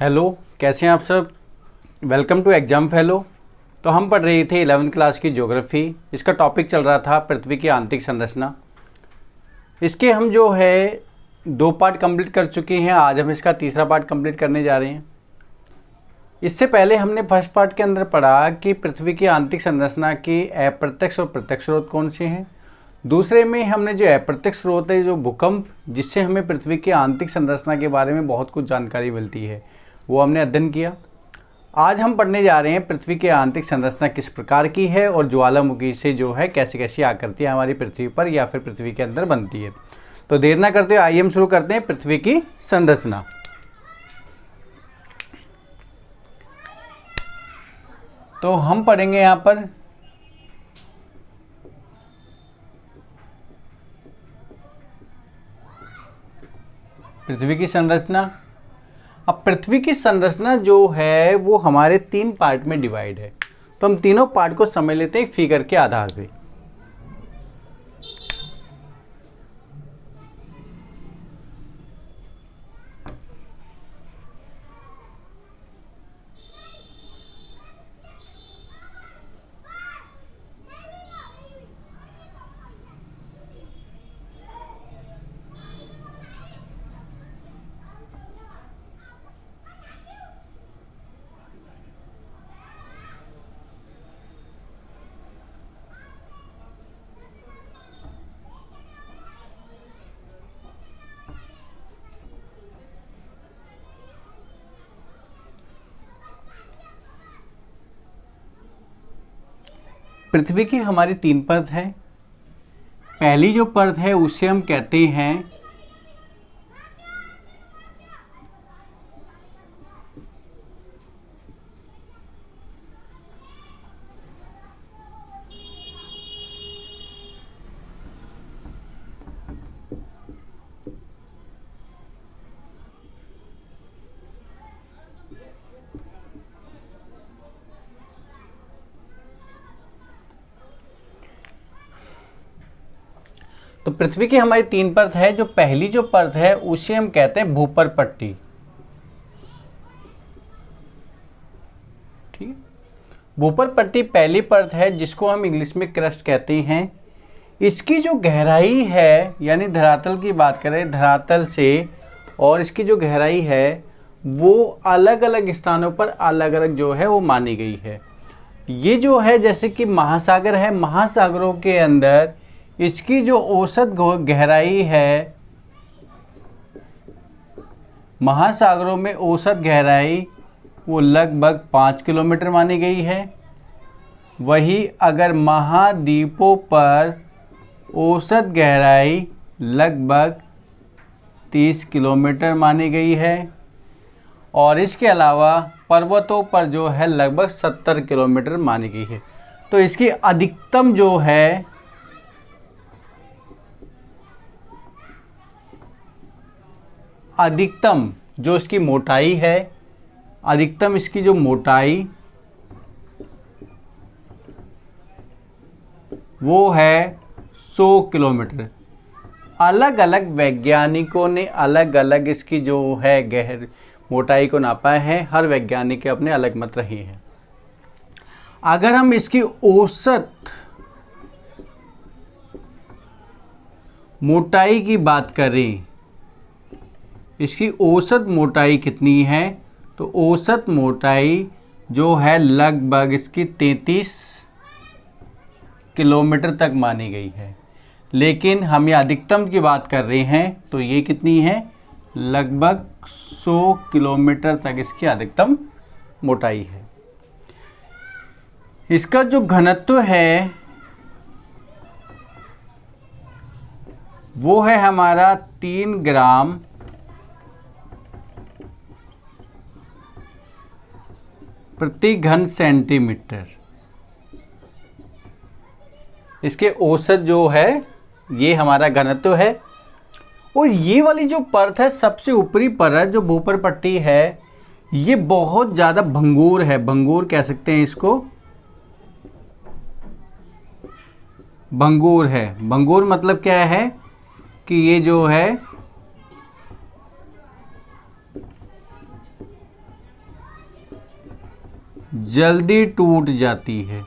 Hello, कैसे हैं आप सब। Welcome to exam fellow. तो हम पढ़ रहे थे 11वीं क्लास की ज्योग्राफी। इसका टॉपिक चल रहा था पृथ्वी की आंतरिक संरचना। इसके हम जो है 2 पार्ट कंप्लीट कर चुके हैं। आज हम इसका तीसरा पार्ट कंप्लीट करने जा रहे हैं। इससे पहले हमने फर्स्ट पार्ट के अंदर पढ़ा कि पृथ्वी की आंतरिक संरचना के अप्रत्यक्ष और प्रत्यक्ष स्रोत कौन से हैं। दूसरे में हमने जो अप्रत्यक्ष स्रोत है, जो भूकंप, जिससे हमें पृथ्वी की आंतरिक संरचना के बारे में बहुत कुछ जानकारी मिलती है, वो हमने अध्ययन किया। आज हम पढ़ने जा रहे हैं पृथ्वी की आंतरिक संरचना किस प्रकार की है और ज्वालामुखी से जो है कैसी कैसी आकृतियाँ हमारी पृथ्वी पर या फिर पृथ्वी के अंदर बनती है। तो देर ना करते हुए आइए हम शुरू करते हैं पृथ्वी की संरचना। तो हम पढ़ेंगे यहाँ पर पृथ्वी की संरचना। अब पृथ्वी की संरचना जो है वो हमारे 3 पार्ट में डिवाइड है। तो हम तीनों पार्ट को समझ लेते हैं फिगर के आधार पे। पृथ्वी की हमारी 3 परत है। पहली जो परत है उसे हम कहते हैं तो पृथ्वी की हमारी 3 परत है। जो पहली जो परत है उसे हम कहते हैं भूपर पट्टी। ठीक है, भूपर पट्टी पहली परत है जिसको हम इंग्लिश में क्रस्ट कहते हैं। इसकी जो गहराई है, यानी धरातल की बात करें, धरातल से और इसकी जो गहराई है वो अलग अलग स्थानों पर अलग अलग जो है वो मानी गई है। ये जो है जैसे कि महासागर है, महासागरों के अंदर इसकी जो औसत गहराई है, महासागरों में औसत गहराई वो लगभग 5 किलोमीटर मानी गई है। वही अगर महाद्वीपों पर औसत गहराई लगभग 30 किलोमीटर मानी गई है और इसके अलावा पर्वतों पर जो है लगभग 70 किलोमीटर मानी गई है। तो इसकी अधिकतम जो है अधिकतम जो इसकी मोटाई है, अधिकतम इसकी जो मोटाई वो है 100 किलोमीटर। अलग अलग वैज्ञानिकों ने अलग अलग इसकी जो है गहर मोटाई को नापा है। हर वैज्ञानिक के अपने अलग मत रहे हैं। अगर हम इसकी औसत मोटाई की बात करें, इसकी औसत मोटाई कितनी है, तो औसत मोटाई जो है लगभग इसकी 33 किलोमीटर तक मानी गई है। लेकिन हम ये अधिकतम की बात कर रहे हैं तो ये कितनी है, लगभग 100 किलोमीटर तक इसकी अधिकतम मोटाई है। इसका जो घनत्व है वो है हमारा 3 ग्राम प्रति घन सेंटीमीटर। इसके औसत जो है ये हमारा घनत्व है। और ये वाली जो परत है, सबसे ऊपरी परत जो भूपर पट्टी है, ये बहुत ज़्यादा भंगुर है। भंगुर कह सकते हैं इसको, भंगुर है। भंगुर मतलब क्या है कि ये जो है जल्दी टूट जाती है,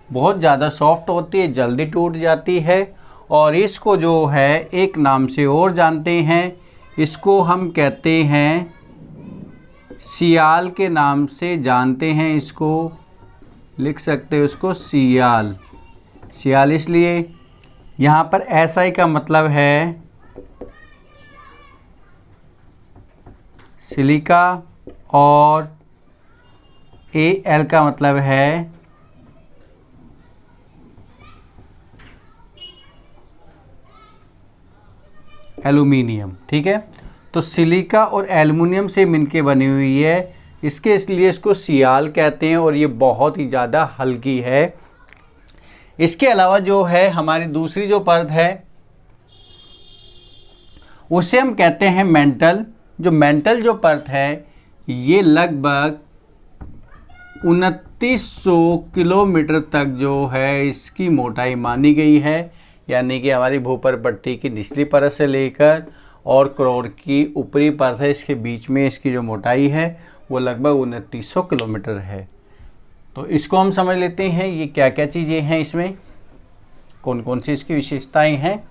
बहुत ज़्यादा सॉफ्ट होती है, जल्दी टूट जाती है। और इसको जो है एक नाम से और जानते हैं, इसको हम कहते हैं सियाल के नाम से जानते हैं। इसको लिख सकते हो, इसको सियाल। सियाल इसलिए यहाँ पर SI का मतलब है सिलिका और AL का मतलब है एल्यूमिनियम। ठीक है, तो सिलिका और एल्युमिनियम से मिलके बनी हुई है, इसके इसलिए इसको सियाल कहते हैं और ये बहुत ही ज़्यादा हल्की है। इसके अलावा जो है हमारी दूसरी जो परत है उसे हम कहते हैं मेंटल। जो मेंटल जो परत है ये लगभग 2900 किलोमीटर तक जो है इसकी मोटाई मानी गई है, यानी कि हमारी भूपर पट्टी की निचली परत से लेकर और कोर की ऊपरी परत है, इसके बीच में इसकी जो मोटाई है वो लगभग 2900 किलोमीटर है। तो इसको हम समझ लेते हैं ये क्या क्या चीज़ें हैं, इसमें कौन कौन सी इसकी विशेषताएं हैं।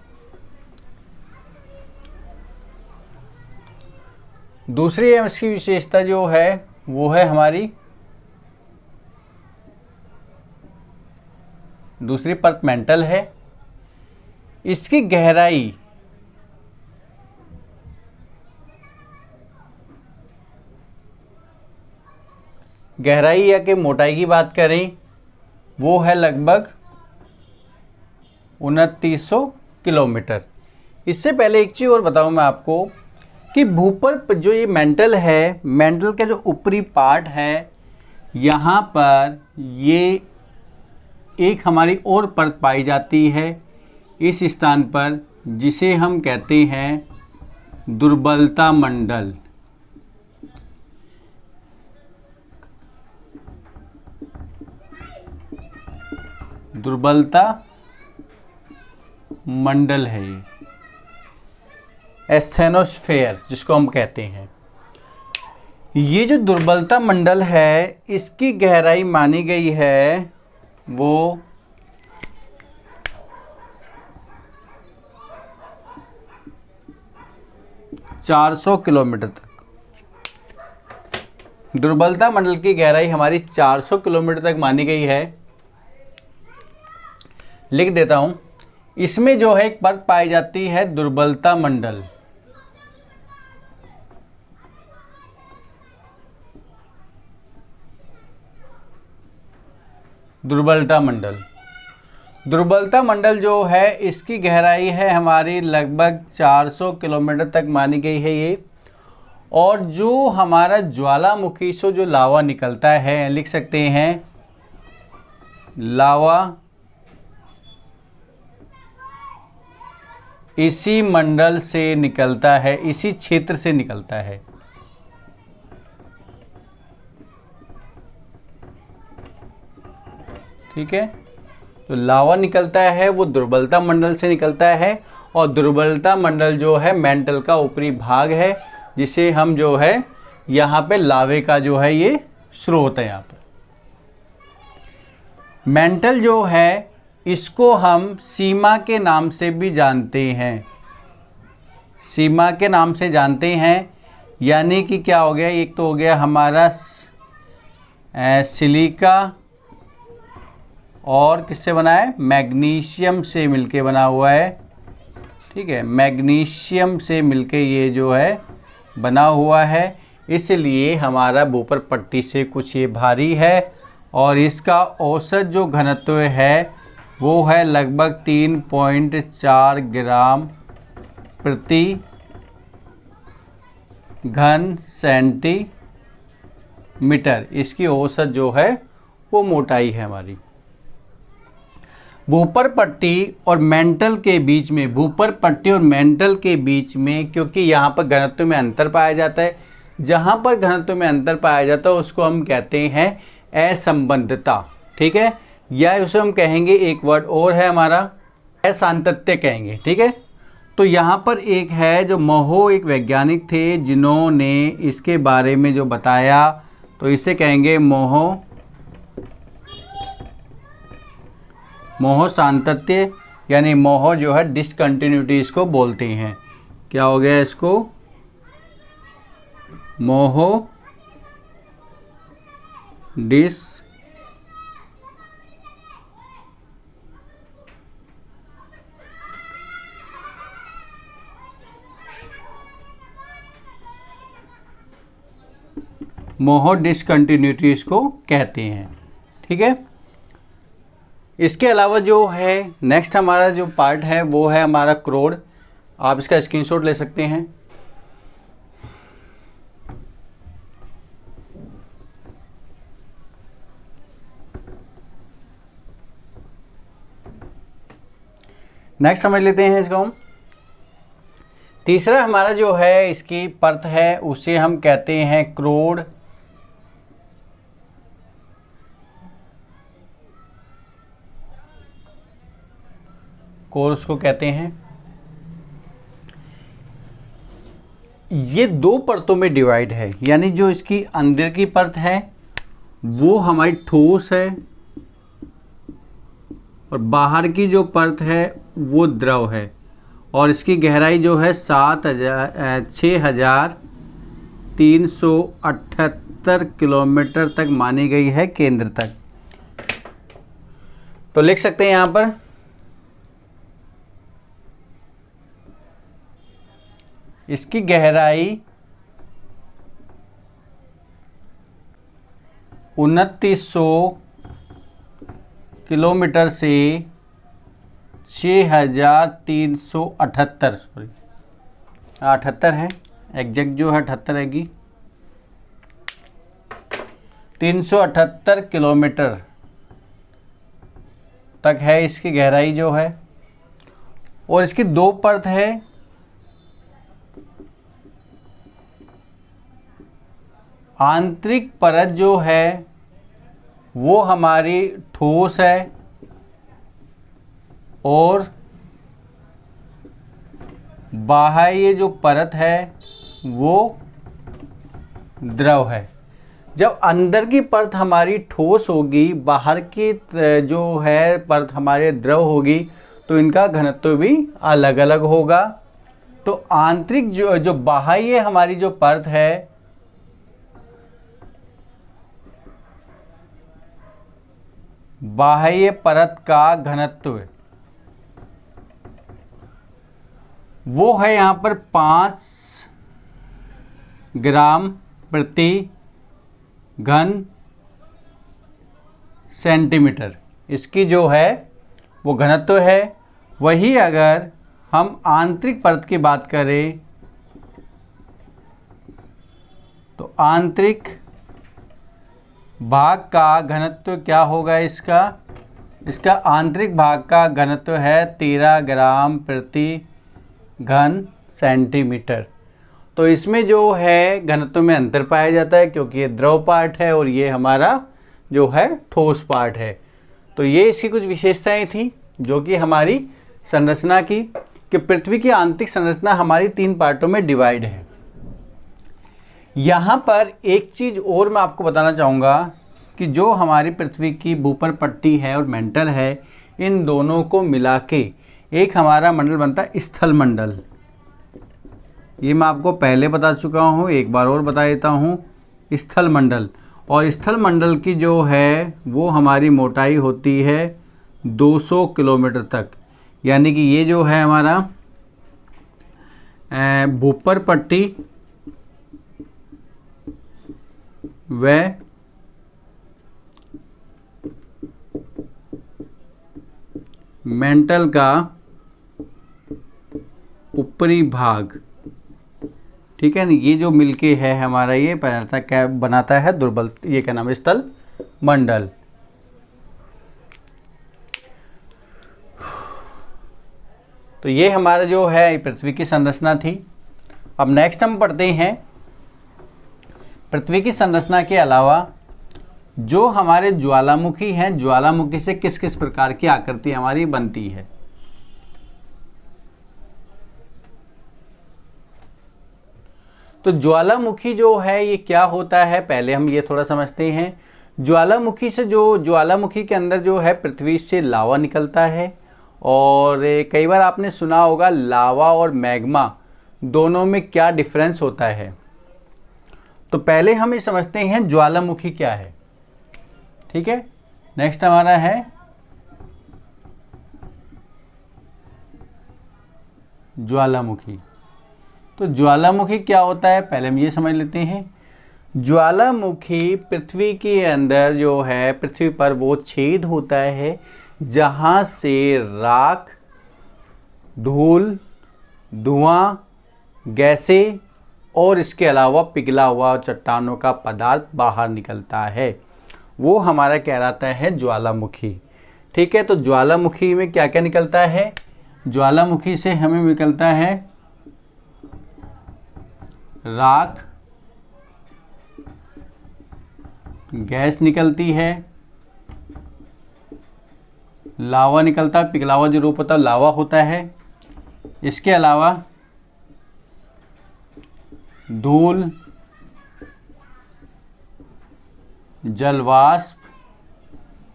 दूसरी इसकी विशेषता जो है वो है हमारी दूसरी परत मेंटल है। इसकी गहराई या कि मोटाई की बात करें वो है लगभग 2900 किलोमीटर। इससे पहले एक चीज़ और बताऊं मैं आपको कि भूपर जो ये मेंटल है, मेंटल का जो ऊपरी पार्ट है यहाँ पर ये एक हमारी और परत पाई जाती है इस स्थान पर, जिसे हम कहते हैं दुर्बलता मंडल। दुर्बलता मंडल है ये, एस्थेनोस्फेयर जिसको हम कहते हैं। ये जो दुर्बलता मंडल है इसकी गहराई मानी गई है वो 400 किलोमीटर तक। दुर्बलता मंडल की गहराई हमारी 400 किलोमीटर तक मानी गई है। लिख देता हूं, इसमें जो है एक परत पाई जाती है दुर्बलता मंडल। दुर्बलता मंडल जो है इसकी गहराई है हमारी लगभग 400 किलोमीटर तक मानी गई है ये। और जो हमारा ज्वालामुखी से जो लावा निकलता है, लिख सकते हैं लावा इसी मंडल से निकलता है, इसी क्षेत्र से निकलता है। ठीक है, तो लावा निकलता है वो दुर्बलता मंडल से निकलता है। और दुर्बलता मंडल जो है मेंटल का ऊपरी भाग है, जिसे हम जो है यहाँ पे लावे का जो है ये स्रोत है। यहाँ पर मेंटल जो है इसको हम सीमा के नाम से भी जानते हैं। सीमा के नाम से जानते हैं, यानी कि क्या हो गया, एक तो हो गया हमारा सिलिका और किससे बना है, मैग्नीशियम से मिलके बना हुआ है। ठीक है, मैग्नीशियम से मिलके ये जो है बना हुआ है, इसलिए हमारा भूपर पट्टी से कुछ ये भारी है। और इसका औसत जो घनत्व है वो है लगभग 3.4 ग्राम प्रति घन सेंटीमीटर। इसकी औसत जो है वो मोटाई है हमारी। भूपर पट्टी और मेंटल के बीच में, भूपर पट्टी और मेंटल के बीच में, क्योंकि यहाँ पर घनत्व में अंतर पाया जाता है, जहाँ पर घनत्व में अंतर पाया जाता है उसको हम कहते हैं असंबद्धता। ठीक है, या उसे हम कहेंगे एक वर्ड और है हमारा असांतत्य कहेंगे। ठीक है, तो यहाँ पर एक है जो महो एक वैज्ञानिक थे जिन्होंने इसके बारे में जो बताया, तो इसे कहेंगे मोहो सातत्य, यानी मोहो जो है डिसकंटिन्यूटी इसको बोलते हैं। क्या हो गया इसको? मोहो डिसकंटिन्यूटी इसको कहते हैं। ठीक है। इसके अलावा जो है नेक्स्ट हमारा जो पार्ट है वो है हमारा क्रोड। आप इसका स्क्रीनशॉट ले सकते हैं। नेक्स्ट समझ लेते हैं इसको हम। तीसरा हमारा जो है इसकी परत है उसे हम कहते हैं क्रोड। कोर उसको कहते हैं। ये दो परतों में डिवाइड है, यानी जो इसकी अंदर की परत है वो हमारी ठोस है और बाहर की जो परत है वो द्रव है, और इसकी गहराई जो है 6378 किलोमीटर तक मानी गई है केंद्र तक। तो लिख सकते हैं यहाँ पर इसकी गहराई 2900 किलोमीटर से 6378 सॉरी 78 है, एग्जैक्ट जो है 78 है, 378 किलोमीटर तक है इसकी गहराई जो है। और इसकी दो परत है, आंतरिक परत जो है वो हमारी ठोस है और बाह्य जो परत है वो द्रव है। जब अंदर की परत हमारी ठोस होगी, बाहर की जो है परत हमारे द्रव होगी, तो इनका घनत्व भी अलग अलग होगा। तो आंतरिक जो बाह्य हमारी जो परत है बाह्य परत का घनत्व वो है यहाँ पर 5 ग्राम प्रति घन सेंटीमीटर। इसकी जो है वो घनत्व है। वही अगर हम आंतरिक परत की बात करें तो आंतरिक भाग का घनत्व क्या होगा? इसका आंतरिक भाग का घनत्व है 13 ग्राम प्रति घन सेंटीमीटर। तो इसमें जो है घनत्व में अंतर पाया जाता है, क्योंकि ये द्रव पार्ट है और ये हमारा जो है ठोस पार्ट है। तो ये इसकी कुछ विशेषताएं थी जो कि हमारी संरचना की, कि पृथ्वी की आंतरिक संरचना हमारी 3 पार्टों में डिवाइड है। यहाँ पर एक चीज़ और मैं आपको बताना चाहूँगा कि जो हमारी पृथ्वी की भूपर पट्टी है और मेंटल है, इन दोनों को मिला के एक हमारा मंडल बनता है स्थल मंडल। ये मैं आपको पहले बता चुका हूँ, एक बार और बता देता हूँ। स्थल मंडल, और स्थल मंडल की जो है वो हमारी मोटाई होती है 200 किलोमीटर तक। यानी कि ये जो है हमारा भूपर पट्टी व मेंटल का ऊपरी भाग, ठीक है ना, ये जो मिलके है हमारा ये बनाता है दुर्बल, ये क्या नाम है, स्थल मंडल। तो ये हमारा जो है पृथ्वी की संरचना थी। अब नेक्स्ट हम पढ़ते हैं पृथ्वी की संरचना के अलावा जो हमारे ज्वालामुखी हैं, ज्वालामुखी से किस किस प्रकार की आकृति हमारी बनती है। तो ज्वालामुखी जो है ये क्या होता है, पहले हम ये थोड़ा समझते हैं। ज्वालामुखी से ज्वालामुखी के अंदर जो है पृथ्वी से लावा निकलता है, और कई बार आपने सुना होगा लावा और मैग्मा दोनों में क्या डिफरेंस होता है। तो पहले हम ये समझते हैं ज्वालामुखी क्या है। ठीक है, नेक्स्ट हमारा है ज्वालामुखी। तो ज्वालामुखी क्या होता है पहले हम ये समझ लेते हैं। ज्वालामुखी पृथ्वी के अंदर जो है, पृथ्वी पर वो छेद होता है जहाँ से राख, धूल, धुआं, गैसें और इसके अलावा पिघला हुआ चट्टानों का पदार्थ बाहर निकलता है, वो हमारा कहलाता है ज्वालामुखी। ठीक है, तो ज्वालामुखी में क्या क्या निकलता है। ज्वालामुखी से हमें निकलता है राख, गैस निकलती है, लावा निकलता है, पिघला हुआ जो रूप होता है लावा होता है। इसके अलावा धूल, जलवाष्प,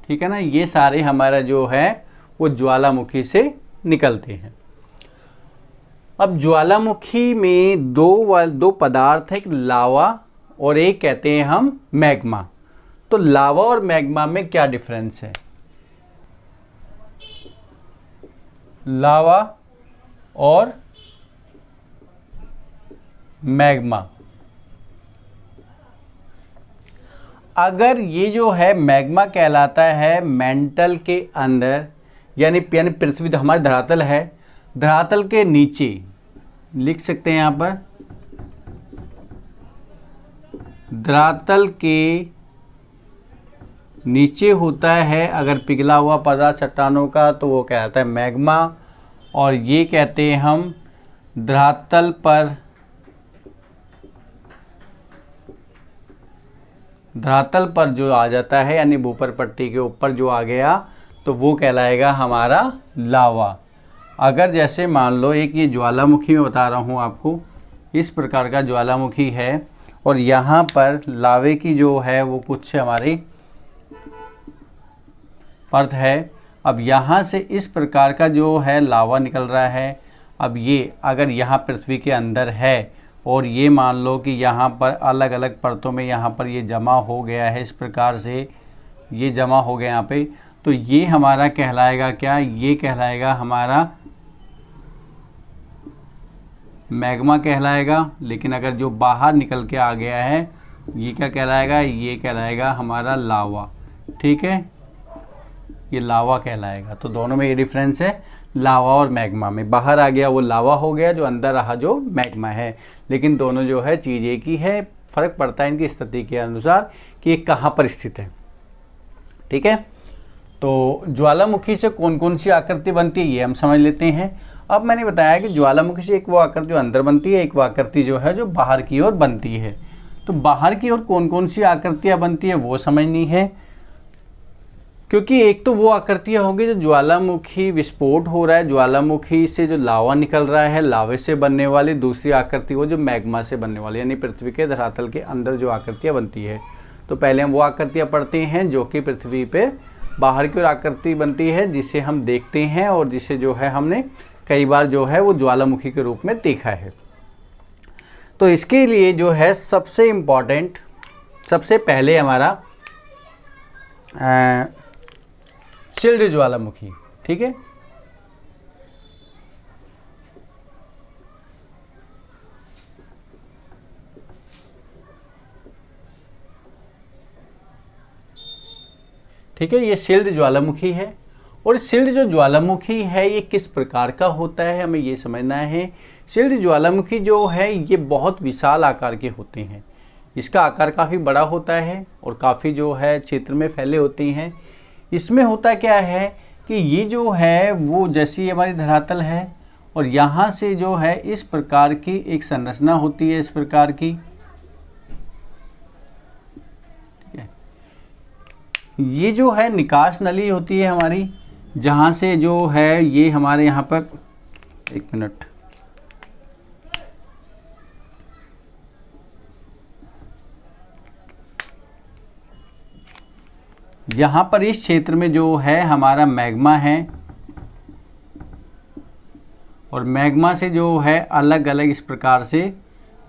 ठीक है ना, ये सारे हमारा जो है वो ज्वालामुखी से निकलते हैं। अब ज्वालामुखी में दो पदार्थ है, एक लावा और एक कहते हैं हम मैग्मा। तो लावा और मैग्मा में क्या डिफरेंस है। लावा और मैग्मा, अगर ये जो है मैग्मा कहलाता है मेंटल के अंदर, यानी पृथ्वी तो हमारी धरातल है, धरातल के नीचे लिख सकते हैं यहाँ पर, धरातल के नीचे होता है अगर पिघला हुआ पदार्थ चट्टानों का, तो वो कहलाता है मैग्मा। और ये कहते हैं हम धरातल पर जो आ जाता है, यानी भूपर पट्टी के ऊपर जो आ गया, तो वो कहलाएगा हमारा लावा। अगर जैसे मान लो एक ये ज्वालामुखी में बता रहा हूँ आपको, इस प्रकार का ज्वालामुखी है और यहाँ पर लावे की जो है वो कुछ हमारी परत है। अब यहाँ से इस प्रकार का जो है लावा निकल रहा है। अब ये अगर यहाँ पृथ्वी के अंदर है और ये मान लो कि यहाँ पर अलग अलग परतों में यहाँ पर ये जमा हो गया है, इस प्रकार से ये जमा हो गया यहाँ पे, तो ये हमारा कहलाएगा क्या, ये कहलाएगा हमारा मैग्मा कहलाएगा। लेकिन अगर जो बाहर निकल के आ गया है ये क्या कहलाएगा, ये कहलाएगा हमारा लावा। ठीक है, ये लावा कहलाएगा। तो दोनों में ये डिफरेंस है, लावा और मैग्मा में। बाहर आ गया वो लावा हो गया, जो अंदर रहा जो मैग्मा है। लेकिन दोनों जो है चीज़ एक ही है, फ़र्क पड़ता है इनकी स्थिति के अनुसार कि ये कहाँ पर स्थित है। ठीक है, तो ज्वालामुखी से कौन कौन सी आकृति बनती है ये हम समझ लेते हैं। अब मैंने बताया कि ज्वालामुखी से एक वो आकृति जो अंदर बनती है, एक वो आकृति जो है जो बाहर की ओर बनती है। तो बाहर की ओर कौन कौन सी आकृतियाँ बनती है वो समझनी है, क्योंकि एक तो वो आकृतियाँ होगी जो ज्वालामुखी विस्फोट हो रहा है, ज्वालामुखी से जो लावा निकल रहा है, लावे से बनने वाली। दूसरी आकृति वो जो मैग्मा से बनने वाली, यानी पृथ्वी के धरातल के अंदर जो आकृतियाँ बनती है। तो पहले हम वो आकृतियाँ पढ़ते हैं जो कि पृथ्वी पे बाहर की ओर आकृति बनती है, जिसे हम देखते हैं और जिसे जो है हमने कई बार जो है वो ज्वालामुखी के रूप में देखा है। तो इसके लिए जो है सबसे इम्पॉर्टेंट, सबसे पहले हमारा शिल्ड ज्वालामुखी। ठीक है, ठीक है, ये शिल्ड ज्वालामुखी है। और शिल्ड जो ज्वालामुखी है ये किस प्रकार का होता है हमें ये समझना है। शिल्ड ज्वालामुखी जो है ये बहुत विशाल आकार के होते हैं, इसका आकार काफ़ी बड़ा होता है और काफ़ी जो है क्षेत्र में फैले होते हैं। इसमें होता क्या है कि ये जो है वो जैसी हमारी धरातल है और यहाँ से जो है इस प्रकार की एक संरचना होती है, इस प्रकार की। ठीक है, ये जो है निकास नली होती है हमारी, जहाँ से जो है ये हमारे यहाँ पर, एक मिनट, यहाँ पर इस क्षेत्र में जो है हमारा मैग्मा है, और मैग्मा से जो है अलग अलग इस प्रकार से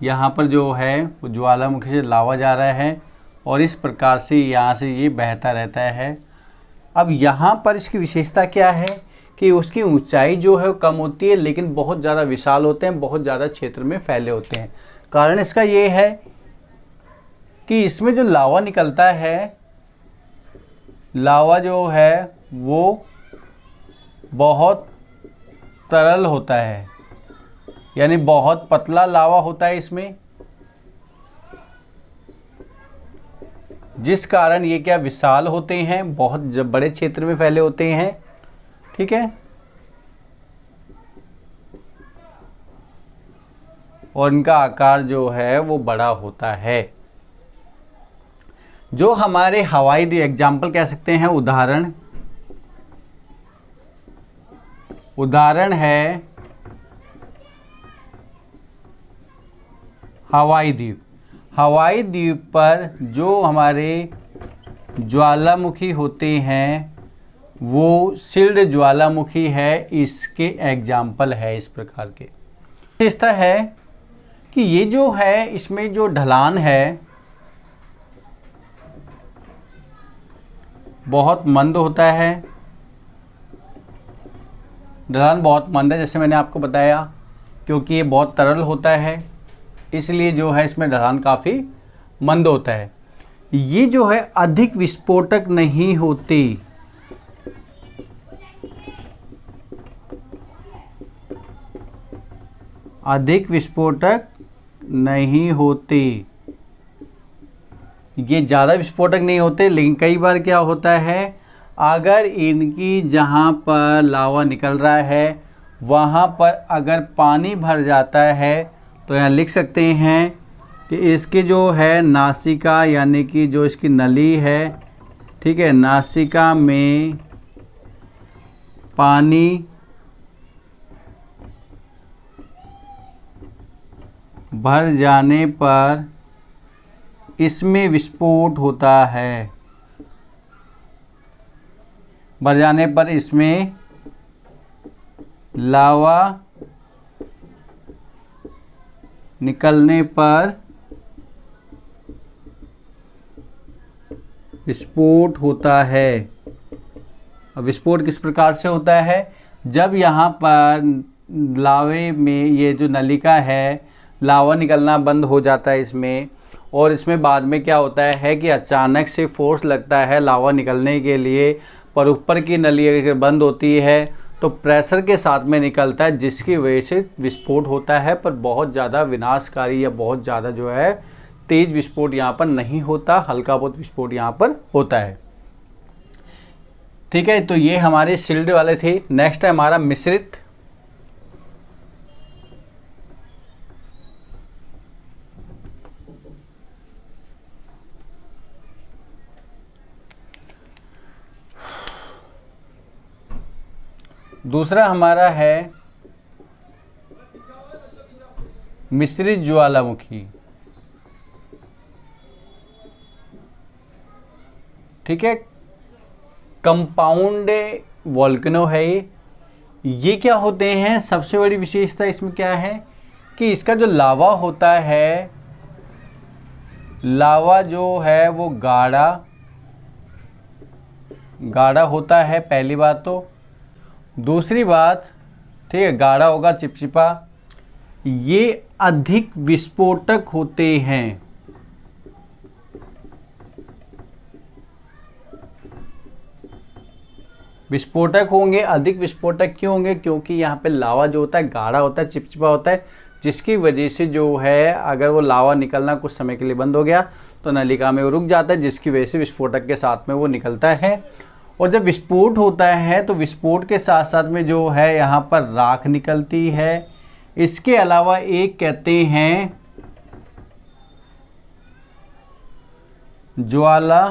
यहाँ पर जो है वो ज्वालामुखी से लावा जा रहा है, और इस प्रकार से यहाँ से ये बहता रहता है। अब यहाँ पर इसकी विशेषता क्या है कि उसकी ऊंचाई जो है वो कम होती है, लेकिन बहुत ज़्यादा विशाल होते हैं, बहुत ज़्यादा क्षेत्र में फैले होते हैं। कारण इसका ये है कि इसमें जो लावा निकलता है, लावा जो है वो बहुत तरल होता है, यानी बहुत पतला लावा होता है इसमें, जिस कारण ये क्या विशाल होते हैं, बहुत बड़े क्षेत्र में फैले होते हैं। ठीक है, और इनका आकार जो है वो बड़ा होता है। जो हमारे हवाई एग्जाम्पल कह सकते हैं, उदाहरण है हवाई द्वीप। हवाई द्वीप पर जो हमारे ज्वालामुखी होते हैं वो शिल्ड ज्वालामुखी है, इसके एग्जाम्पल है इस प्रकार के। विशेषता है कि ये जो है इसमें जो ढलान है बहुत मंद होता है, ढलान बहुत मंद है, जैसे मैंने आपको बताया, क्योंकि ये बहुत तरल होता है इसलिए जो है इसमें ढलान काफ़ी मंद होता है। ये जो है अधिक विस्फोटक नहीं होती, अधिक विस्फोटक नहीं होती, ये ज़्यादा विस्फोटक नहीं होते। लेकिन कई बार क्या होता है, अगर इनकी जहाँ पर लावा निकल रहा है वहाँ पर अगर पानी भर जाता है तो यहाँ लिख सकते हैं कि इसकी जो है नासिका, यानी कि जो इसकी नली है, ठीक है, नासिका में पानी भर जाने पर इसमें विस्फोट होता है, भर जाने पर इसमें लावा निकलने पर विस्फोट होता है। अब विस्फोट किस प्रकार से होता है, जब यहाँ पर लावे में ये जो नलिका है, लावा निकलना बंद हो जाता है इसमें, और इसमें बाद में क्या होता है कि अचानक से फोर्स लगता है लावा निकलने के लिए, पर ऊपर की नली अगर बंद होती है तो प्रेशर के साथ में निकलता है, जिसकी वजह से विस्फोट होता है। पर बहुत ज़्यादा विनाशकारी या बहुत ज़्यादा जो है तेज़ विस्फोट यहाँ पर नहीं होता, हल्का बहुत विस्फोट यहाँ पर होता है। ठीक है, तो ये हमारे शिल्ड वाले थे। नेक्स्ट है हमारा मिश्रित। दूसरा हमारा है मिश्रित ज्वालामुखी। ठीक है, कंपाउंड वोल्केनो है ये क्या होते हैं, सबसे बड़ी विशेषता इसमें क्या है कि इसका जो लावा होता है, लावा जो है वो गाढ़ा होता है, पहली बात तो। दूसरी बात, ठीक है, गाढ़ा होगा, चिपचिपा। ये अधिक विस्फोटक होते हैं, विस्फोटक होंगे। अधिक विस्फोटक क्यों होंगे, क्योंकि यहाँ पे लावा जो होता है गाढ़ा होता है, चिपचिपा होता है, जिसकी वजह से जो है अगर वो लावा निकलना कुछ समय के लिए बंद हो गया तो नलिका में वो रुक जाता है, जिसकी वजह से विस्फोटक के साथ में वो निकलता है। और जब विस्फोट होता है तो विस्फोट के साथ साथ में जो है यहाँ पर राख निकलती है। इसके अलावा एक कहते हैं ज्वाला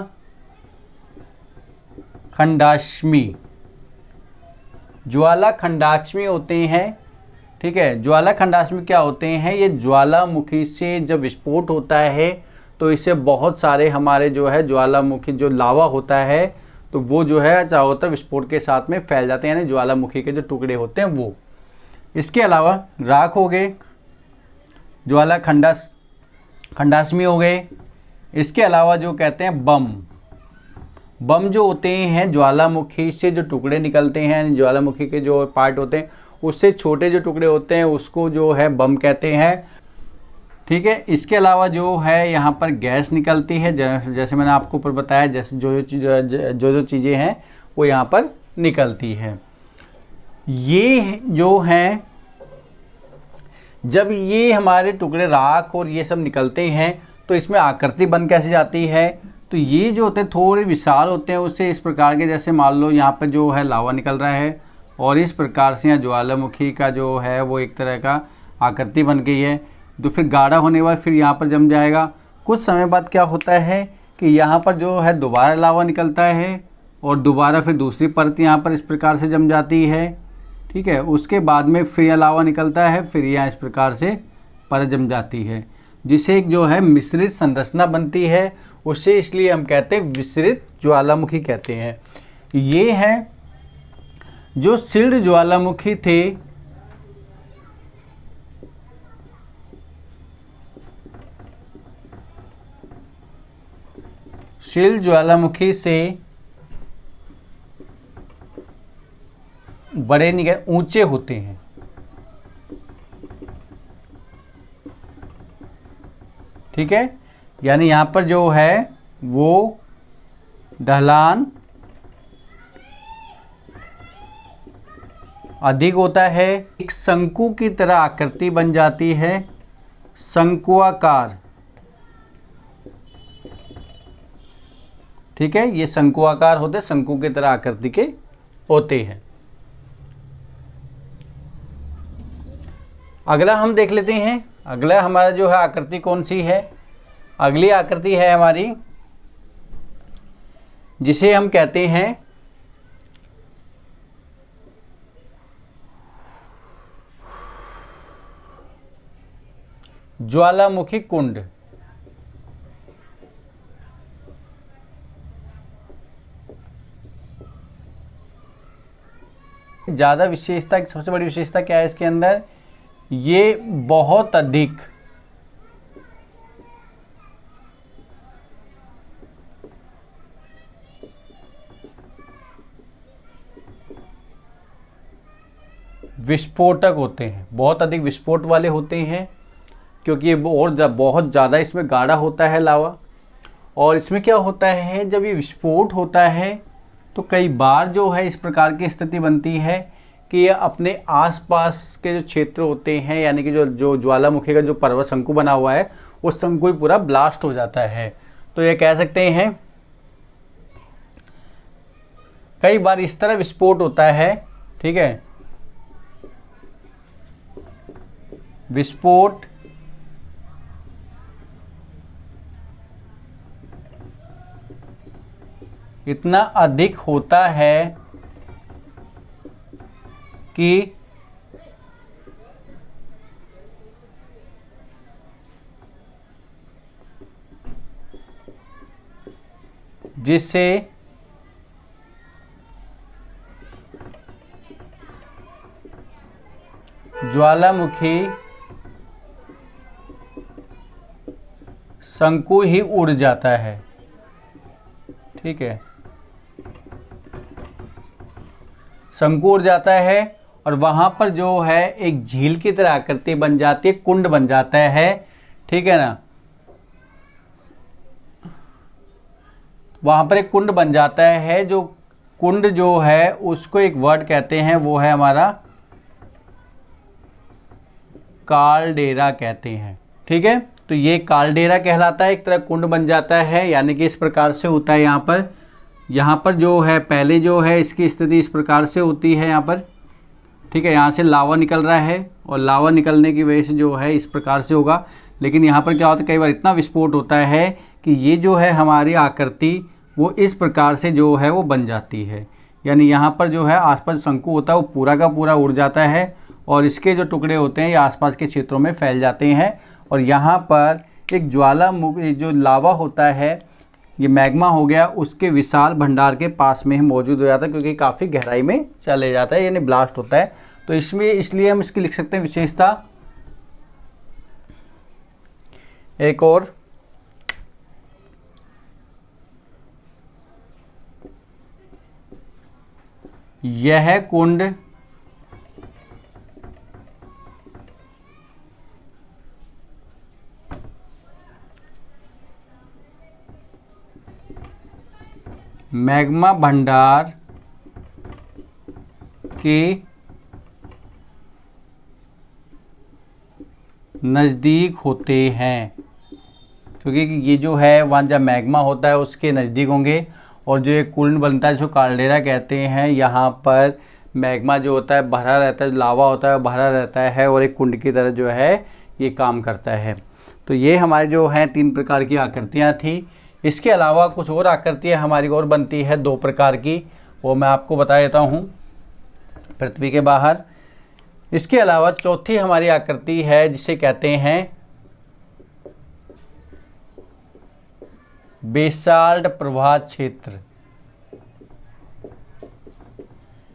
खंडाश्मी, ज्वाला खंडाश्मी होते हैं। ठीक है, ज्वाला खंडाश्मी क्या होते हैं, ये ज्वालामुखी से जब विस्फोट होता है तो इससे बहुत सारे हमारे जो है ज्वालामुखी जो लावा होता है तो वो जो है चारों तरफ विस्फोट के साथ में फैल जाते हैं, यानी ज्वालामुखी के जो टुकड़े होते हैं वो। इसके अलावा राख हो गए, ज्वाला खंडाश्मी हो गए। इसके अलावा जो कहते हैं बम जो होते हैं ज्वालामुखी से जो टुकड़े निकलते हैं, ज्वालामुखी के जो पार्ट होते हैं उससे छोटे जो टुकड़े होते हैं उसको जो है बम कहते हैं। ठीक है, इसके अलावा जो है यहाँ पर गैस निकलती है, जैसे मैंने आपको ऊपर बताया, जैसे जो चीज़ें हैं वो यहाँ पर निकलती है। ये जो हैं जब ये हमारे टुकड़े राख और ये सब निकलते हैं तो इसमें आकृति बन कैसे जाती है, तो ये जो होते हैं थोड़े विशाल होते हैं, उससे इस प्रकार के, जैसे मान लो यहाँ पर जो है लावा निकल रहा है और इस प्रकार से यहाँ ज्वालामुखी का जो है वो एक तरह का आकृति बन गई है, तो फिर गाढ़ा होने के बाद फिर यहाँ पर जम जाएगा। कुछ समय बाद क्या होता है कि यहाँ पर जो है दोबारा लावा निकलता है और दोबारा फिर दूसरी परत यहाँ पर इस प्रकार से जम जाती है। ठीक है, उसके बाद में फिर यह लावा निकलता है, फिर यहाँ इस प्रकार से परत जम जाती है, जिसे एक जो है मिश्रित संरचना बनती है। उससे इसलिए हम कहते हैं विसरित ज्वालामुखी कहते हैं। ये हैं जो शील्ड ज्वालामुखी थे, शील्ड ज्वालामुखी से बड़े ऊंचे होते हैं। ठीक है, यानी यहाँ पर जो है वो ढलान अधिक होता है, एक शंकु की तरह आकृति बन जाती है, शंकुआकार। ठीक है, ये शंकुआकार होते, शंकु की तरह आकृति के होते हैं। अगला हम देख लेते हैं, अगला हमारा जो है आकृति कौन सी है। अगली आकृति है हमारी जिसे हम कहते हैं ज्वालामुखी कुंड। ज़्यादा विशेषता, सबसे बड़ी विशेषता क्या है इसके अंदर, ये बहुत अधिक विस्फोटक होते हैं, बहुत अधिक विस्फोट वाले होते हैं, क्योंकि ये बहुत ज़्यादा इसमें गाढ़ा होता है लावा। और इसमें क्या होता है, जब ये विस्फोट होता है तो कई बार जो है इस प्रकार की स्थिति बनती है कि ये अपने आसपास के जो क्षेत्र होते हैं, यानी कि जो ज्वालामुखी का जो पर्वत शंकु बना हुआ है उस शंकु ही पूरा ब्लास्ट हो जाता है। तो ये कह सकते हैं कई बार इस तरह विस्फोट होता है। ठीक है, विस्फोट इतना अधिक होता है कि जिससे ज्वालामुखी शंकु ही उड़ जाता है। ठीक है, शंकु उड़ जाता है और वहाँ पर जो है एक झील की तरह आकृति बन जाती है, कुंड बन जाता है। ठीक है ना, वहाँ पर एक कुंड बन जाता है, जो कुंड जो है उसको एक वर्ड कहते हैं, वो है हमारा कालडेरा कहते हैं। ठीक है, तो ये कालडेरा कहलाता है, एक तरह कुंड बन जाता है, यानी कि इस प्रकार से होता है। यहाँ पर जो है पहले जो है इसकी स्थिति इस प्रकार से होती है यहाँ पर। ठीक है, यहाँ से लावा निकल रहा है और लावा निकलने की वजह से जो है इस प्रकार से होगा, लेकिन यहाँ पर क्या होता है, कई बार इतना विस्फोट होता है कि ये जो है हमारी आकृति वो इस प्रकार से जो है वो बन जाती है, यानी यहाँ पर जो है आसपास शंकु होता है वो पूरा का पूरा उड़ जाता है और इसके जो टुकड़े होते हैं ये आसपास के क्षेत्रों में फैल जाते हैं और यहाँ पर एक ज्वालामुखी जो लावा होता है, ये मैग्मा हो गया, उसके विशाल भंडार के पास में ही मौजूद हो जाता है, क्योंकि काफ़ी गहराई में चले जाता है, यानी ब्लास्ट होता है। तो इसमें इसलिए हम इसकी लिख सकते हैं विशेषता। एक और, यह कुंड मैग्मा भंडार के नज़दीक होते हैं, क्योंकि ये जो है वहाँ जहाँ मैग्मा होता है उसके नज़दीक होंगे। और जो एक कुंड बनता है जो काल्डेरा कहते हैं, यहाँ पर मैग्मा जो होता है भरा रहता है, लावा होता है भरा रहता है, और एक कुंड की तरह जो है ये काम करता है। तो ये हमारे जो हैं 3 प्रकार की आकृतियाँ थी। इसके अलावा कुछ और आकृतियाँ हमारी और बनती है 2 प्रकार की, वो मैं आपको बता देता हूँ पृथ्वी के बाहर। इसके अलावा चौथी हमारी आकृति है जिसे कहते हैं बेसाल्ट प्रवाह क्षेत्र।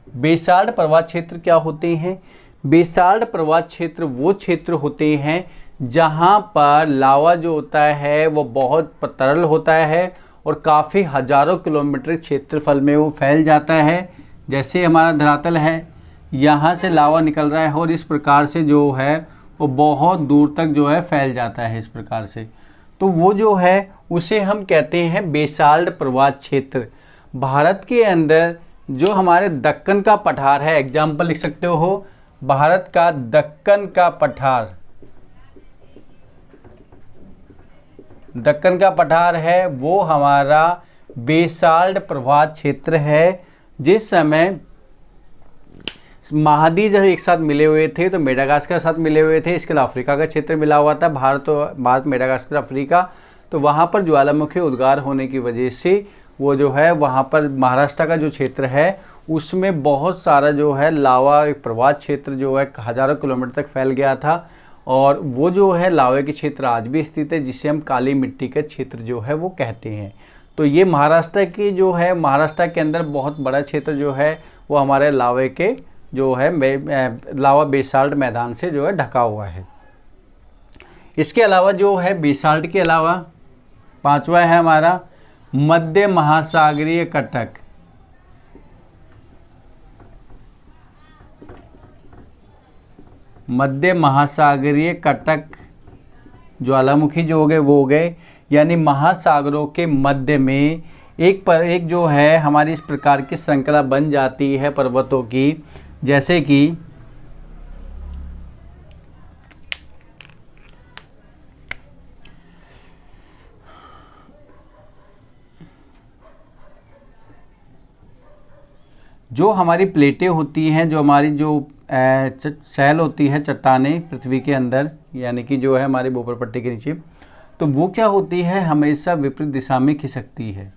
बेसाल्ट प्रवाह क्षेत्र क्या होते हैं? बेसाल्ट प्रवाह क्षेत्र वो क्षेत्र होते हैं जहाँ पर लावा जो होता है वो बहुत तरल होता है और काफ़ी हजारों किलोमीटर क्षेत्रफल में वो फैल जाता है। जैसे हमारा धरातल है, यहाँ से लावा निकल रहा है और इस प्रकार से जो है वो बहुत दूर तक जो है फैल जाता है इस प्रकार से। तो वो जो है उसे हम कहते हैं बेसाल्ट प्रवाह क्षेत्र। भारत के अंदर जो हमारे दक्कन का पठार है, एग्जाम्पल लिख सकते हो, भारत का दक्कन का पठार, दक्कन का पठार है वो हमारा बेसाल्ट प्रवाह क्षेत्र है। जिस समय महाद्वीप जब एक साथ मिले हुए थे तो मेडागास्कर के साथ मिले हुए थे, इसके अलावा अफ्रीका का क्षेत्र मिला हुआ था, भारत मेडागास्कर अफ्रीका। तो वहाँ पर ज्वालामुखी उद्गार होने की वजह से वो जो है वहाँ पर महाराष्ट्र का जो क्षेत्र है उसमें बहुत सारा जो है लावा एक प्रवाह क्षेत्र जो है हज़ारों किलोमीटर तक फैल गया था। और वो जो है लावे के क्षेत्र आज भी स्थित है, जिसे हम काली मिट्टी के क्षेत्र जो है वो कहते हैं। तो ये महाराष्ट्र की जो है, महाराष्ट्र के अंदर बहुत बड़ा क्षेत्र जो है वो हमारे लावे के जो है लावा बेसाल्ट मैदान से जो है ढका हुआ है। इसके अलावा जो है बेसाल्ट के अलावा 5वां है हमारा मध्य महासागरीय कटक। मध्य महासागरीय कटक ज्वालामुखी जो हो गए वो हो गए, यानी महासागरों के मध्य में एक जो है हमारी इस प्रकार की श्रृंखला बन जाती है पर्वतों की, जैसे कि जो हमारी प्लेटें होती हैं, जो हमारी जो शैल होती है, चट्टानें पृथ्वी के अंदर, यानी कि जो है हमारे ऊपर पट्टी के नीचे, तो वो क्या होती है हमेशा विपरीत दिशा में खिसकती है।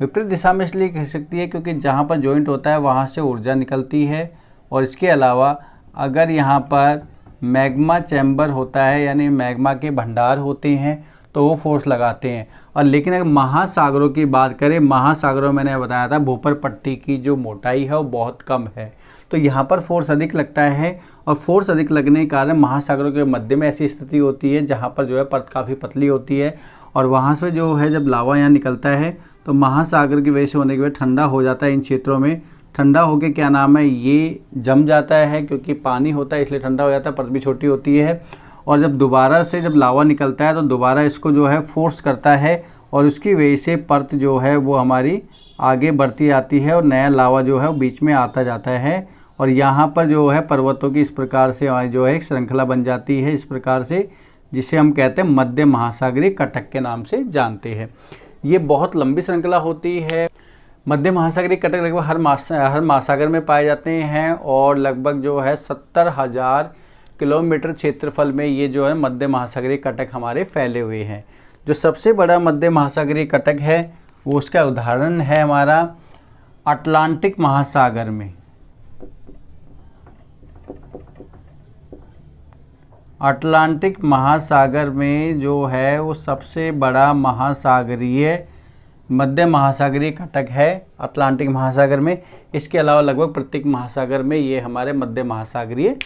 विपरीत दिशा में इसलिए खिसकती है क्योंकि जहाँ पर जॉइंट होता है वहाँ से ऊर्जा निकलती है। और इसके अलावा अगर यहाँ पर मैग्मा चैम्बर होता है, यानी मैग्मा के भंडार होते हैं, तो वो फोर्स लगाते हैं। और लेकिन अगर महासागरों की बात करें, महासागरों में मैंने बताया था भूपर पट्टी की जो मोटाई है वो बहुत कम है, तो यहाँ पर फोर्स अधिक लगता है। और फोर्स अधिक लगने के कारण महासागरों के मध्य में ऐसी स्थिति होती है जहाँ पर जो है परत काफ़ी पतली होती है, और वहाँ से जो है जब लावा यहाँ निकलता है तो महासागर की वजह से होने के बाद ठंडा हो जाता है इन क्षेत्रों में। ठंडा होके क्या नाम है ये जम जाता है, क्योंकि पानी होता है इसलिए ठंडा हो जाता है, परत भी छोटी होती है। और जब दोबारा से जब लावा निकलता है तो दोबारा इसको जो है फोर्स करता है, और उसकी वजह से परत जो है वो हमारी आगे बढ़ती आती है और नया लावा जो है वो बीच में आता जाता है। और यहाँ पर जो है पर्वतों की इस प्रकार से हमारी जो है एक श्रृंखला बन जाती है इस प्रकार से, जिसे हम कहते हैं मध्य महासागरीय कटक के नाम से जानते हैं। ये बहुत लंबी श्रृंखला होती है। मध्य महासागरीय कटक लगभग हर महासागर में पाए जाते हैं, और लगभग जो है 70,000 किलोमीटर क्षेत्रफल में ये जो है मध्य महासागरीय कटक हमारे फैले हुए हैं। जो सबसे बड़ा मध्य महासागरीय कटक है वो उसका उदाहरण है हमारा अटलांटिक महासागर में। अटलांटिक महासागर में जो है वो सबसे बड़ा महासागरीय मध्य महासागरीय घटक है अटलांटिक महासागर में। इसके अलावा लगभग प्रत्येक महासागर में ये हमारे मध्य महासागरीय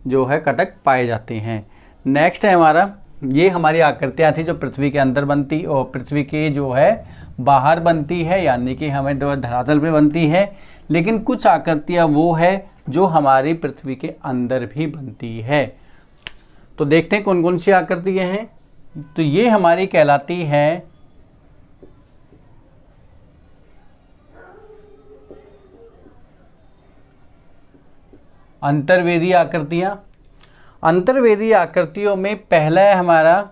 जो है घटक पाए जाते हैं। नेक्स्ट है हमारा, ये हमारी आकृतियाँ थी जो पृथ्वी के अंदर बनती और पृथ्वी के जो है बाहर बनती है, यानी कि हमें धरातल पे बनती है। लेकिन कुछ आकृतियाँ वो है जो हमारी पृथ्वी के अंदर भी बनती है। तो देखते हैं कौन कौन सी आकृतियाँ हैं। तो ये हमारी कहलाती है अंतर्वेदीय आकृतियाँ। अंतर्वेदीय आकृतियों में पहला है हमारा,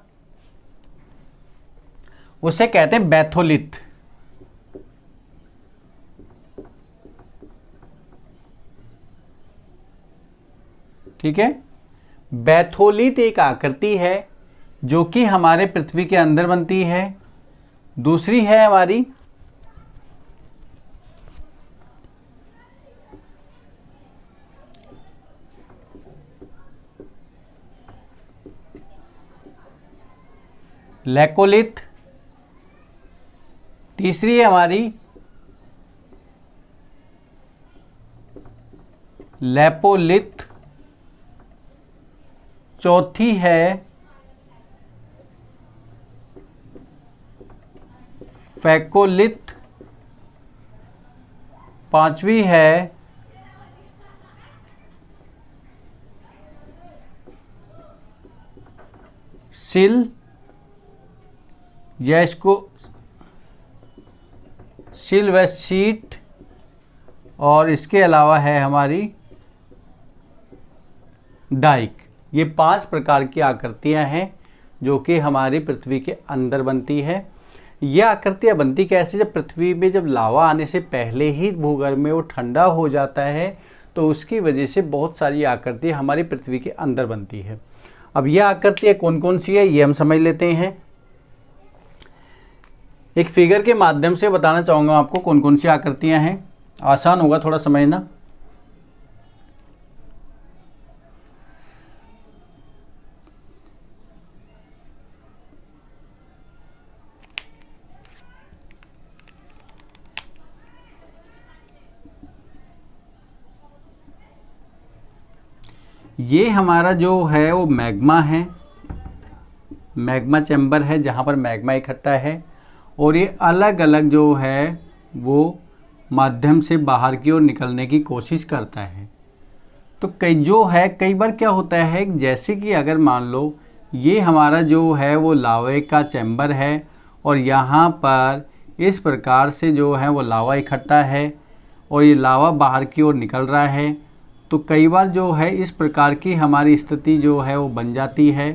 उसे कहते हैं बैथोलिथ। ठीक है, बैथोलिथ एक आकृति है जो कि हमारे पृथ्वी के अंदर बनती है। दूसरी है हमारी लैकोलिथ। तीसरी है हमारी लैपोलिथ। चौथी है फैकोलिथ। पांचवी है सिल, या इसको सिल व सीट। और इसके अलावा है हमारी डाइक। ये 5 प्रकार की आकृतियां हैं जो कि हमारी पृथ्वी के अंदर बनती है। ये आकृतियां बनती कैसे, जब पृथ्वी में जब लावा आने से पहले ही भूगर्भ में वो ठंडा हो जाता है तो उसकी वजह से बहुत सारी आकृतियां हमारी पृथ्वी के अंदर बनती है। अब ये आकृतियां कौन कौन सी है ये हम समझ लेते हैं। एक फिगर के माध्यम से बताना चाहूँगा आपको कौन कौन सी आकृतियाँ हैं, आसान होगा थोड़ा समझना। ये हमारा जो है वो मैग्मा है, मैग्मा चैम्बर है जहाँ पर मैग्मा इकट्ठा है। और ये अलग अलग जो है वो माध्यम से बाहर की ओर निकलने की कोशिश करता है। तो कई बार क्या होता है, जैसे कि अगर मान लो ये हमारा जो है वो लावे का चैम्बर है और यहाँ पर इस प्रकार से जो है वो लावा इकट्ठा है और ये लावा बाहर की ओर निकल रहा है। तो कई बार जो है इस प्रकार की हमारी स्थिति जो है वो बन जाती है।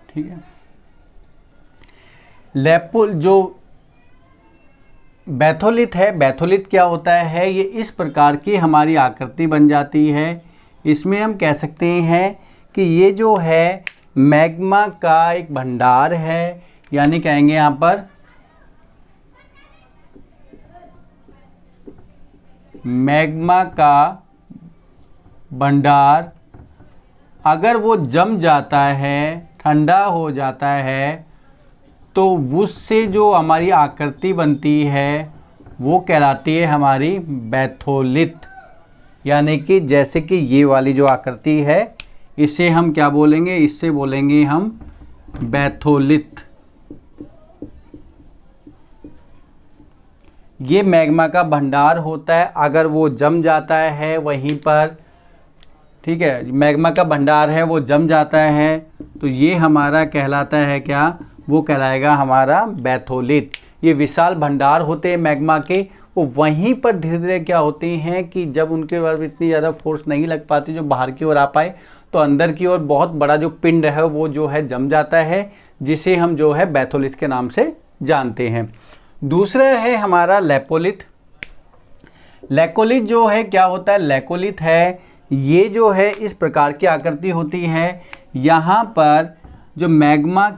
ठीक है, लैपोल जो बैथोलिथ है, बैथोलिथ क्या होता है, ये इस प्रकार की हमारी आकृति बन जाती है। इसमें हम कह सकते हैं कि ये जो है मैग्मा का एक भंडार है, यानी कहेंगे यहाँ पर मैग्मा का भंडार। अगर वो जम जाता है, ठंडा हो जाता है, तो उससे जो हमारी आकृति बनती है वो कहलाती है हमारी बैथोलिथ। यानी कि जैसे कि ये वाली जो आकृति है इसे हम क्या बोलेंगे, इससे बोलेंगे हम बैथोलिथ। ये मैग्मा का भंडार होता है, अगर वो जम जाता है वहीं पर, ठीक है, मैग्मा का भंडार है वो जम जाता है तो ये हमारा कहलाता है क्या, वो कहलाएगा हमारा बैथोलिथ। ये विशाल भंडार होते हैं मैग्मा के, वो वहीं पर धीरे धीरे क्या होते हैं कि जब उनके पास इतनी ज़्यादा फोर्स नहीं लग पाती जो बाहर की ओर आ पाए, तो अंदर की ओर बहुत बड़ा जो पिंड है वो जो है जम जाता है, जिसे हम जो है बैथोलिथ के नाम से जानते हैं। दूसरा है हमारा लैपोलिथ। लैकोलिथ जो है क्या होता है, लैकोलिथ है ये जो है इस प्रकार की आकृति होती है। यहाँ पर जो मैग्मा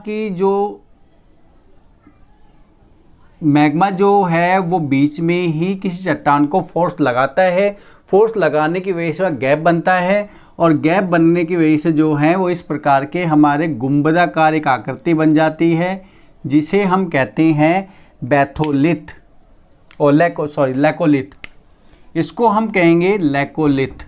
जो है वो बीच में ही किसी चट्टान को फोर्स लगाता है। फोर्स लगाने की वजह से गैप बनता है और गैप बनने की वजह से जो है वो इस प्रकार के हमारे गुंबदाकार एक आकृति बन जाती है, जिसे हम कहते हैं बैथोलिथ और लैकोलिथ। इसको हम कहेंगे लैकोलिथ।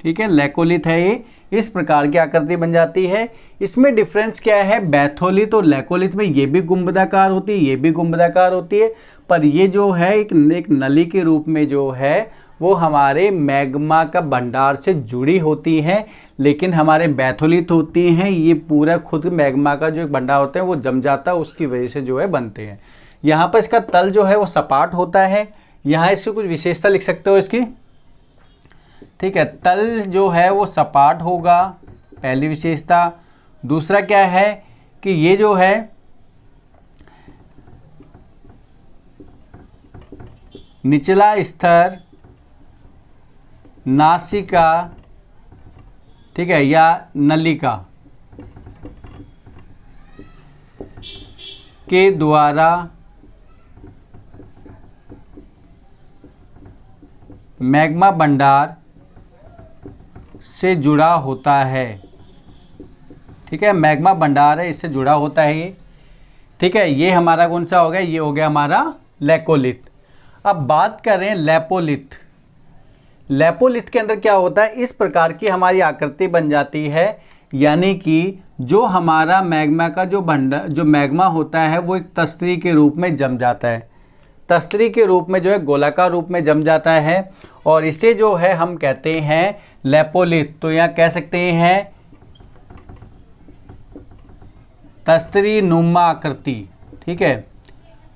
ठीक है, लैकोलिथ है ये, इस प्रकार की आकृति बन जाती है। इसमें डिफरेंस क्या है, बैथोलिथ और लैकोलिथ में ये भी गुंबदाकार होती है, ये भी गुंबदाकार होती है, पर ये जो है एक नली के रूप में जो है वो हमारे मैग्मा का भंडार से जुड़ी होती हैं। लेकिन हमारे बैथोलिथ होती हैं ये पूरा खुद मैग्मा का जो एक भंडार होता है वो जम जाता है, उसकी वजह से जो है बनते हैं। यहाँ पर इसका तल जो है वो सपाट होता है। यहाँ इसकी कुछ विशेषता लिख सकते हो इसकी। ठीक है, तल जो है वो सपाट होगा, पहली विशेषता। दूसरा क्या है कि ये जो है निचला स्तर नासिका, ठीक है, या नलिका के द्वारा मैग्मा भंडार से जुड़ा होता है। ठीक है, मैग्मा भंडार है, इससे जुड़ा होता है ये। ठीक है, ये हमारा कौन सा हो गया, ये हो गया हमारा लैकोलिथ। अब बात करें लैपोलिथ। लैपोलिथ के अंदर क्या होता है, इस प्रकार की हमारी आकृति बन जाती है, यानी कि जो हमारा मैग्मा का जो मैग्मा होता है वो एक तस्तरी के रूप में जम जाता है। तस्तरी के रूप में जो है गोलाकार रूप में जम जाता है और इसे जो है हम कहते हैं लैपोलिथ। तो यहाँ कह सकते हैं तस्तरी नुमा आकृति। ठीक है,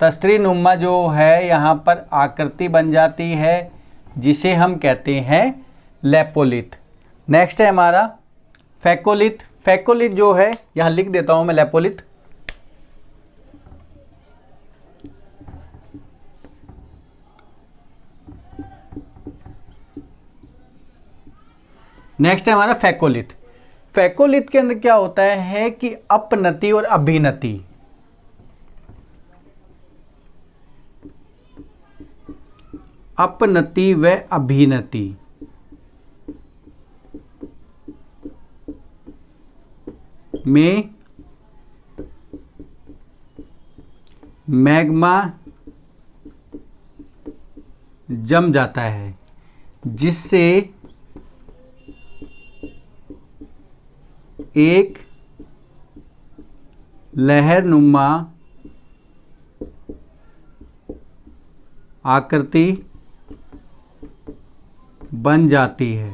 तस्तरी नुमा जो है यहाँ पर आकृति बन जाती है, जिसे हम कहते हैं लैपोलिथ। नेक्स्ट है हमारा फैकोलिथ। फैकोलिथ जो है यहाँ लिख देता हूँ मैं लैपोलिथ। नेक्स्ट है हमारा फैकोलिथ। फैकोलिथ के अंदर क्या होता है कि अपनति और अभिनति, अपनति व अभिनति में मैग्मा जम जाता है, जिससे एक लहरनुमा आकृति बन जाती है।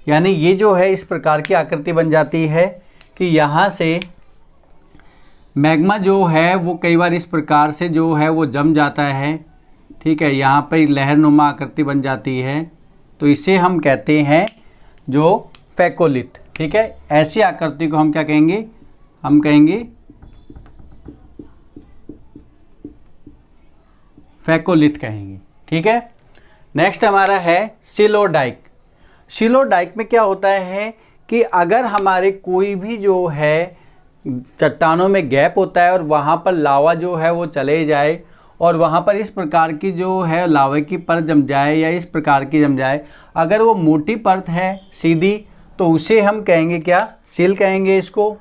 यानी ये जो है इस प्रकार की आकृति बन जाती है कि यहाँ से मैग्मा जो है वो कई बार इस प्रकार से जो है वो जम जाता है। ठीक है, यहाँ पर लहरनुमा आकृति बन जाती है, तो इसे हम कहते हैं जो फैकोलिथ। ठीक है, ऐसी आकृति को हम क्या कहेंगे, हम कहेंगे फैकोलिथ कहेंगे। ठीक है, नेक्स्ट हमारा है सिलोडाइक। सिलोडाइक में क्या होता है कि अगर हमारे कोई भी जो है चट्टानों में गैप होता है और वहाँ पर लावा जो है वो चले जाए और वहाँ पर इस प्रकार की जो है लावे की परत जम जाए या इस प्रकार की जम जाए, अगर वो मोटी परत है सीधी तो उसे हम कहेंगे क्या, सिल कहेंगे इसको।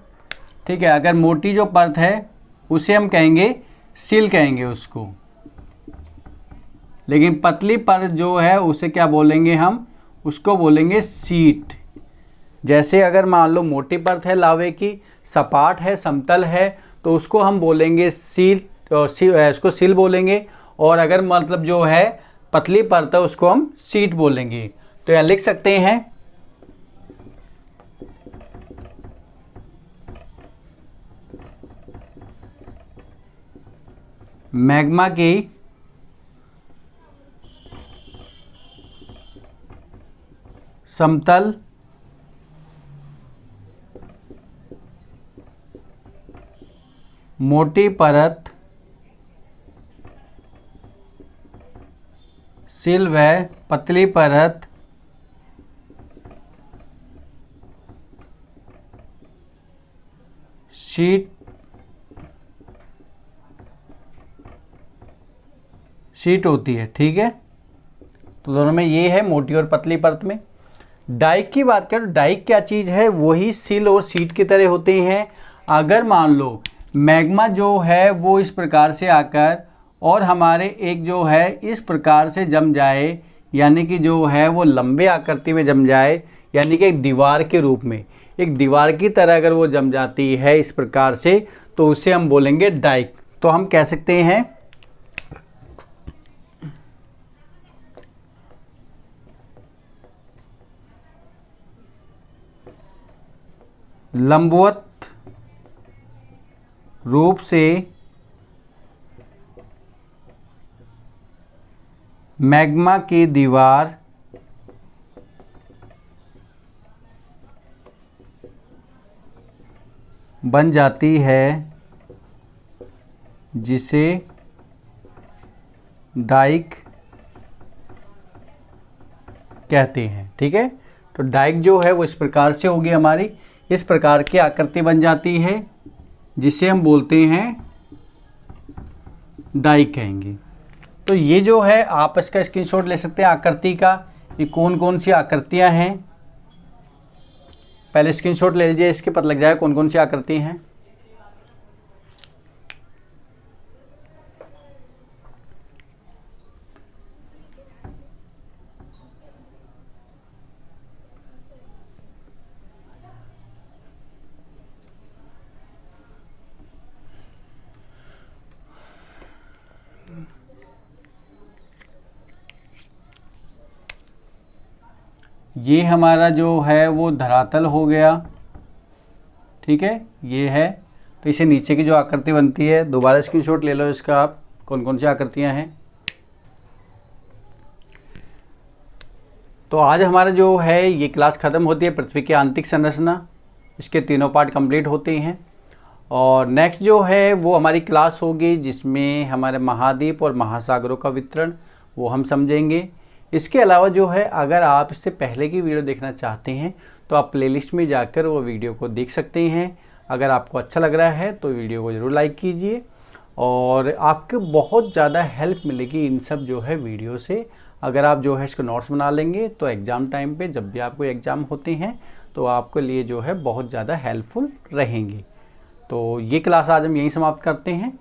ठीक है, अगर मोटी जो परत है उसे हम कहेंगे सिल कहेंगे उसको, लेकिन पतली परत जो है उसे क्या बोलेंगे, हम उसको बोलेंगे सीट। जैसे अगर मान लो मोटी परत है लावे की, सपाट है, समतल है, तो उसको हम बोलेंगे सीट, इसको सिल बोलेंगे। और अगर मतलब जो है पतली परत है उसको हम सीट बोलेंगे। तो यहाँ लिख सकते हैं मैग्मा की समतल मोटी परत सिल व पतली परत शीट होती है। ठीक है, तो दोनों में ये है, मोटी और पतली परत में। डाइक की बात करें तो डाइक क्या चीज़ है, वही सिल और शीट की तरह होते हैं। अगर मान लो मैग्मा जो है वो इस प्रकार से आकर और हमारे एक जो है इस प्रकार से जम जाए, यानी कि जो है वो लंबे आकृति में जम जाए, यानी कि एक दीवार के रूप में, एक दीवार की तरह अगर वो जम जाती है इस प्रकार से, तो उसे हम बोलेंगे डाइक। तो हम कह सकते हैं लंबवत रूप से मैग्मा की दीवार बन जाती है, जिसे डाइक कहते हैं। ठीक है, तो डाइक जो है वो इस प्रकार से होगी, हमारी इस प्रकार की आकृति बन जाती है, जिसे हम बोलते हैं डाइक कहेंगे। तो ये जो है आप इसका स्क्रीनशॉट ले सकते हैं आकृति का, ये कौन कौन सी आकृतियां हैं, पहले स्क्रीनशॉट ले लीजिए, इसके पता लग जाए कौन कौन सी आकृति हैं। ये हमारा जो है वो धरातल हो गया। ठीक है, ये है, तो इसे नीचे की जो आकृति बनती है, दोबारा स्क्रीनशॉट ले लो इसका आप, कौन कौन सी आकृतियां हैं। तो आज हमारा जो है ये क्लास ख़त्म होती है, पृथ्वी की आंतरिक संरचना, इसके तीनों पार्ट कंप्लीट होते हैं। और नेक्स्ट जो है वो हमारी क्लास होगी जिसमें हमारे महाद्वीप और महासागरों का वितरण वो हम समझेंगे। इसके अलावा जो है अगर आप इससे पहले की वीडियो देखना चाहते हैं तो आप प्लेलिस्ट में जाकर वो वीडियो को देख सकते हैं। अगर आपको अच्छा लग रहा है तो वीडियो को ज़रूर लाइक कीजिए, और आपको बहुत ज़्यादा हेल्प मिलेगी इन सब जो है वीडियो से। अगर आप जो है इसको नोट्स बना लेंगे तो एग्ज़ाम टाइम पे जब भी आपको एग्ज़ाम होते हैं तो आपके लिए जो है बहुत ज़्यादा हेल्पफुल रहेंगी। तो ये क्लास आज हम यहीं समाप्त करते हैं।